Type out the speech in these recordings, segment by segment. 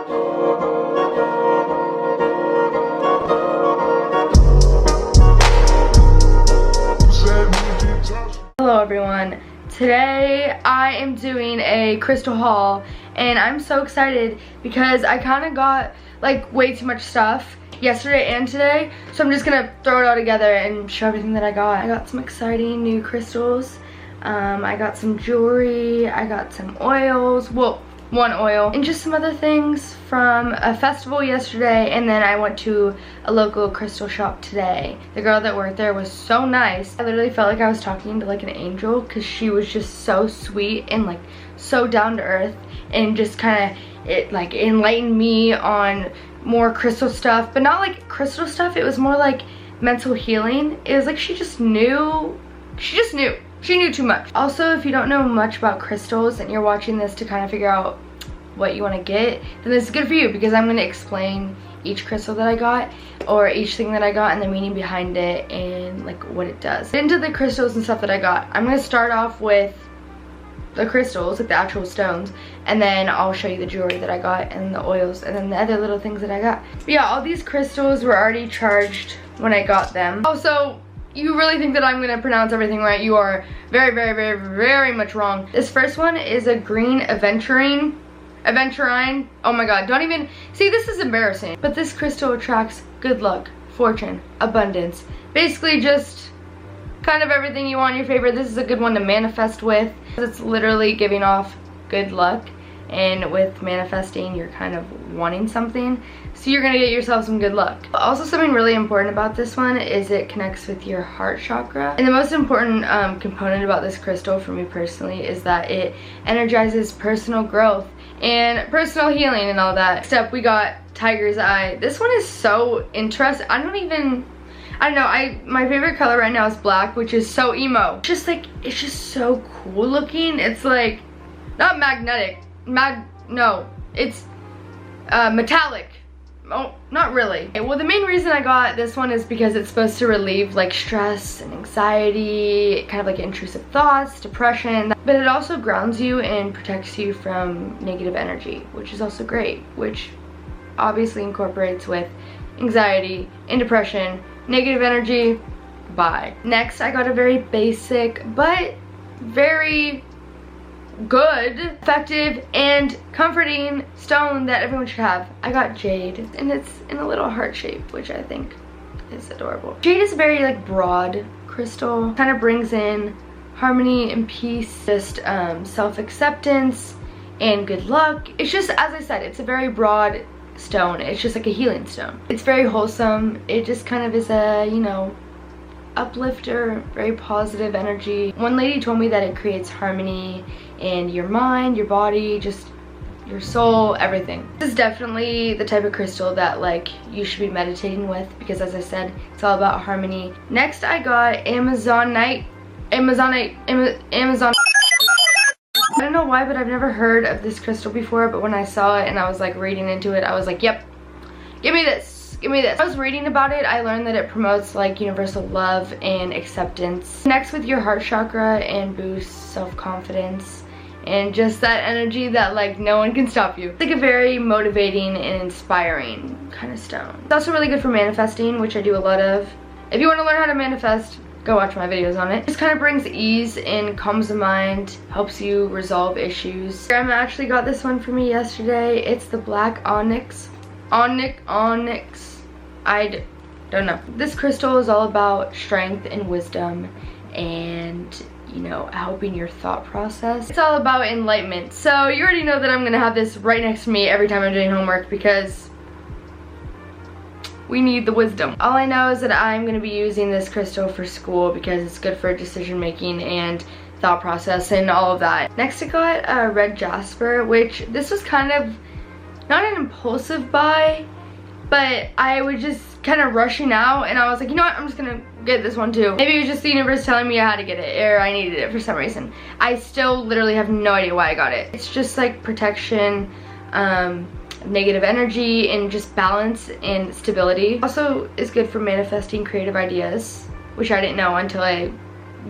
Hello everyone. Today I am doing a crystal haul and I'm so excited because I kind of got like way too much stuff yesterday and today, so I'm just gonna throw it all together and show everything that I got. I got some exciting new crystals. I got some jewelry, I got some oils, well, one oil, and just some other things from a festival yesterday, and then I went to a local crystal shop today. The girl that worked there was so nice. I literally felt like I was talking to like an angel because she was just so sweet and like so down to earth, and just kind of it like enlightened me on more crystal stuff, but not like crystal stuff. It was more like mental healing. It was like she knew too much. Also, if you don't know much about crystals and you're watching this to kind of figure out what you want to get, then this is good for you because I'm going to explain each crystal that I got, or each thing that I got, and the meaning behind it and like what it does. Into the crystals and stuff that I got, I'm going to start off with the crystals, like the actual stones, and then I'll show you the jewelry that I got and the oils and then the other little things that I got. But yeah, all these crystals were already charged when I got them. Also, you really think that I'm gonna pronounce everything right? You are very, very, very, very much wrong. This first one is a green adventurine. Oh my god, don't even, see, this is embarrassing. But this crystal attracts good luck, fortune, abundance. Basically just kind of everything you want in your favor. This is a good one to manifest with. It's literally giving off good luck, and with manifesting you're kind of wanting something, so you're gonna get yourself some good luck. Also, something really important about this one is it connects with your heart chakra, and the most important component about this crystal for me personally is that it energizes personal growth and personal healing and all that. Next up, we got tiger's eye. This one is so interesting. I don't know, my favorite color right now is black, which is so emo. It's just so cool looking. It's like, not magnetic, no, it's metallic. Oh, not really. Okay, well, the main reason I got this one is because it's supposed to relieve like stress and anxiety, kind of like intrusive thoughts, depression, but it also grounds you and protects you from negative energy, which is also great, which obviously incorporates with anxiety and depression. Negative energy, bye. Next, I got a very basic but very good, effective, and comforting stone that everyone should have. I got jade, and it's in a little heart shape, which I think is adorable. Jade is a very like broad crystal, kind of brings in harmony and peace, just self-acceptance and good luck. It's just, as I said, it's a very broad stone. It's just like a healing stone. It's very wholesome. It just kind of is a, you know, uplifter, very positive energy. One lady told me that it creates harmony in your mind, your body, just your soul, everything. This is definitely the type of crystal that like you should be meditating with, because as I said, it's all about harmony. Next, I got Amazonite. I don't know why, but I've never heard of this crystal before, but when I saw it and I was like reading into it, I was like, yep, give me this, give me this. I was reading about it, I learned that it promotes like universal love and acceptance. Connects with your heart chakra and boosts self-confidence and just that energy that like no one can stop you. It's like a very motivating and inspiring kind of stone. It's also really good for manifesting, which I do a lot of. If you want to learn how to manifest, go watch my videos on it. Just kind of brings ease and calms the mind, helps you resolve issues. Grandma actually got this one for me yesterday. It's the black onyx. Onyx. I don't know. This crystal is all about strength and wisdom and, you know, helping your thought process. It's all about enlightenment. So you already know that I'm gonna have this right next to me every time I'm doing homework because we need the wisdom. All I know is that I'm going to be using this crystal for school because it's good for decision making and thought process and all of that. Next, I got a red jasper, which this was kind of not an impulsive buy, but I was just kind of rushing out and I was like, you know what, I'm just gonna get this one too. Maybe it was just the universe telling me I had to get it, or I needed it for some reason. I still literally have no idea why I got it. It's just like protection, negative energy, and just balance and stability. Also is good for manifesting creative ideas, which I didn't know until I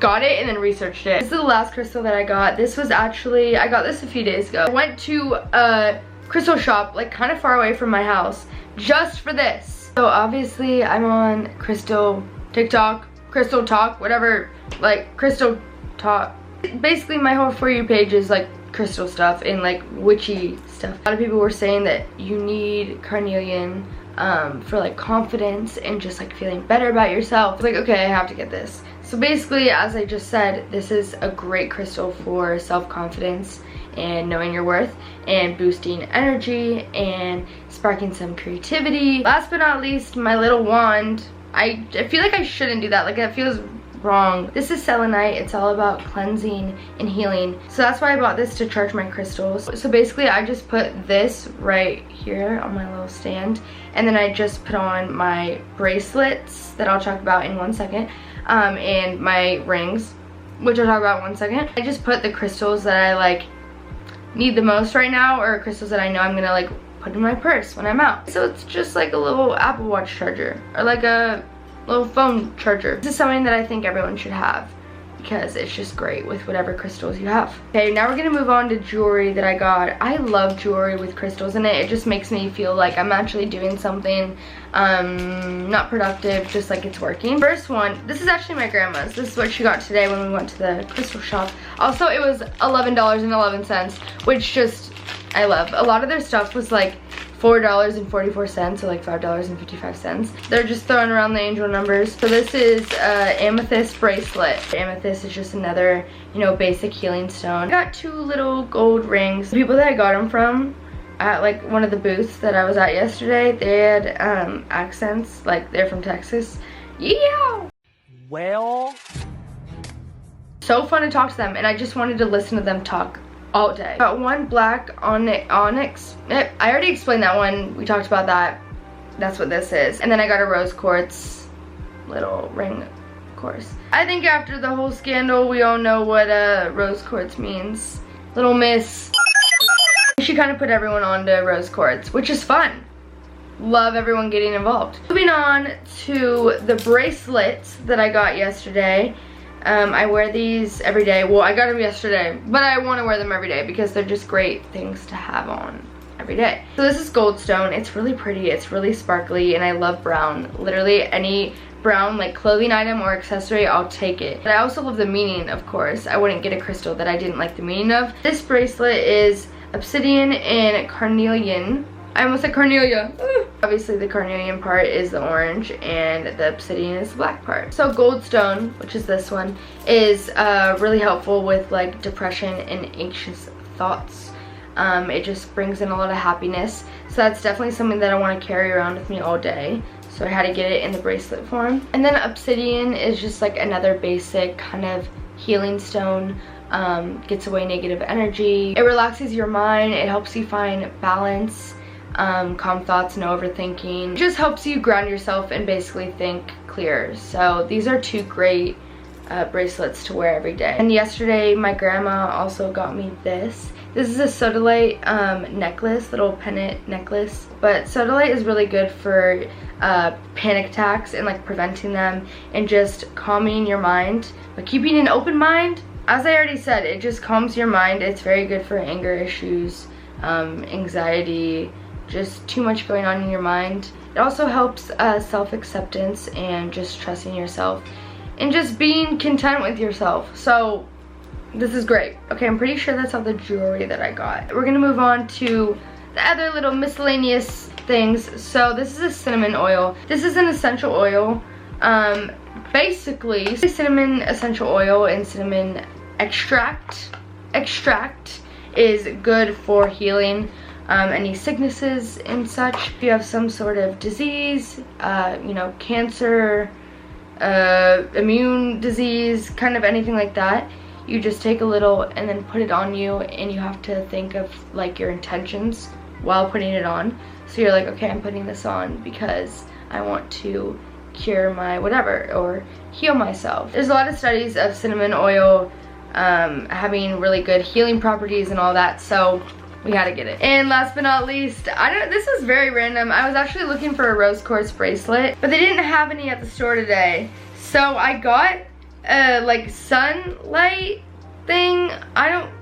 got it and then researched it. This is the last crystal that I got. This was actually, I got this a few days ago. I went to a crystal shop, like kind of far away from my house, just for this. So obviously I'm on crystal TikTok, crystal talk, whatever, like crystal talk. Basically my whole For You page is like crystal stuff and like witchy stuff. A lot of people were saying that you need carnelian for like confidence and just like feeling better about yourself. It's like, okay, I have to get this. So basically, as I just said, this is a great crystal for self-confidence and knowing your worth and boosting energy and sparking some creativity. Last but not least, my little wand. I feel like I shouldn't do that. Like, it feels wrong. This is selenite. It's all about cleansing and healing. So that's why I bought this to charge my crystals. So basically I just put this right here on my little stand, and then I just put on my bracelets that I'll talk about in 1 second, and my rings, which I'll talk about in 1 second. I just put the crystals that I like need the most right now, or crystals that I know I'm gonna like put in my purse when I'm out. So it's just like a little Apple Watch charger, or like a little phone charger. This is something that I think everyone should have because it's just great with whatever crystals you have. Okay, now we're gonna move on to jewelry that I got. I love jewelry with crystals in it. It just makes me feel like I'm actually doing something not productive, just like it's working. First one, this is actually my grandma's. This is what she got today when we went to the crystal shop. Also, it was $11.11, which just, I love. A lot of their stuff was like $4.44, or like $5.55. They're just throwing around the angel numbers. So this is amethyst bracelet. Amethyst is just another, you know, basic healing stone. I got 2 little gold rings. The people that I got them from at like one of the booths that I was at yesterday, they had accents, like they're from Texas. Yeah. Well, so fun to talk to them, and I just wanted to listen to them talk all day. Got 1 black onyx. I already explained that one. We talked about that. That's what this is. And then I got a rose quartz little ring, of course. I think after the whole scandal, we all know what rose quartz means. Little miss. She kind of put everyone on to rose quartz, which is fun. Love everyone getting involved. Moving on to the bracelets that I got yesterday. I wear these every day. Well, I got them yesterday, but I want to wear them every day because they're just great things to have on every day. So this is goldstone. It's really pretty. It's really sparkly, and I love brown. Literally any brown like clothing item or accessory, I'll take it. But I also love the meaning, of course. I wouldn't get a crystal that I didn't like the meaning of. This bracelet is obsidian and carnelian. I almost said carnelia. Obviously the carnelian part is the orange and the obsidian is the black part. So goldstone, which is this one, is really helpful with like depression and anxious thoughts. It just brings in a lot of happiness. So that's definitely something that I want to carry around with me all day. So I had to get it in the bracelet form. And then obsidian is just like another basic kind of healing stone. Gets away negative energy. It relaxes your mind. It helps you find balance. Calm thoughts, no overthinking. It just helps you ground yourself and basically think clear. So these are 2 great bracelets to wear every day. And yesterday my grandma also got me this. This is a sodalite necklace, little pendant necklace. But sodalite is really good for panic attacks and like preventing them and just calming your mind. But keeping an open mind, as I already said, it just calms your mind. It's very good for anger issues, anxiety, just too much going on in your mind. It also helps self-acceptance and just trusting yourself and just being content with yourself. So this is great. Okay, I'm pretty sure that's all the jewelry that I got. We're gonna move on to the other little miscellaneous things. So this is a cinnamon oil. This is an essential oil. Basically cinnamon essential oil and cinnamon extract is good for healing any sicknesses and such. If you have some sort of disease, you know, cancer, immune disease, kind of anything like that, you just take a little and then put it on you, and you have to think of like your intentions while putting it on. So you're like, okay, I'm putting this on because I want to cure my whatever or heal myself. There's a lot of studies of cinnamon oil having really good healing properties and all that, so we gotta get it. And last but not least, this is very random. I was actually looking for a rose quartz bracelet, but they didn't have any at the store today. So I got like sunlight thing,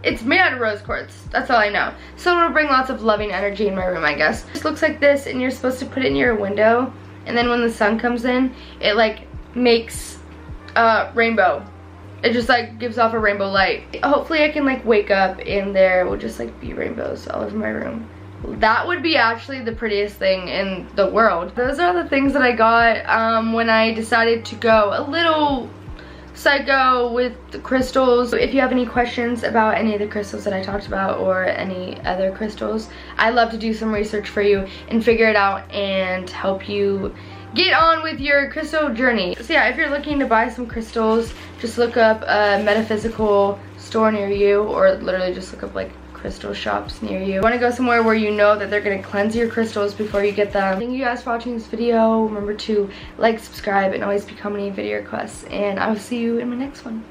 it's made out of rose quartz. That's all I know. So it'll bring lots of loving energy in my room, I guess. It just looks like this, and you're supposed to put it in your window, and then when the sun comes in, it like makes a rainbow. It just like gives off a rainbow light. Hopefully I can like wake up and there will just like be rainbows all over my room. That would be actually the prettiest thing in the world. Those are the things that I got when I decided to go a little psycho with the crystals. If you have any questions about any of the crystals that I talked about or any other crystals, I'd love to do some research for you and figure it out and help you get on with your crystal journey. So yeah, if you're looking to buy some crystals, just look up a metaphysical store near you, or literally just look up like crystal shops near you. You want to go somewhere where you know that they're going to cleanse your crystals before you get them. Thank you guys for watching this video. Remember to like, subscribe, and always be commenting video requests, and I will see you in my next one.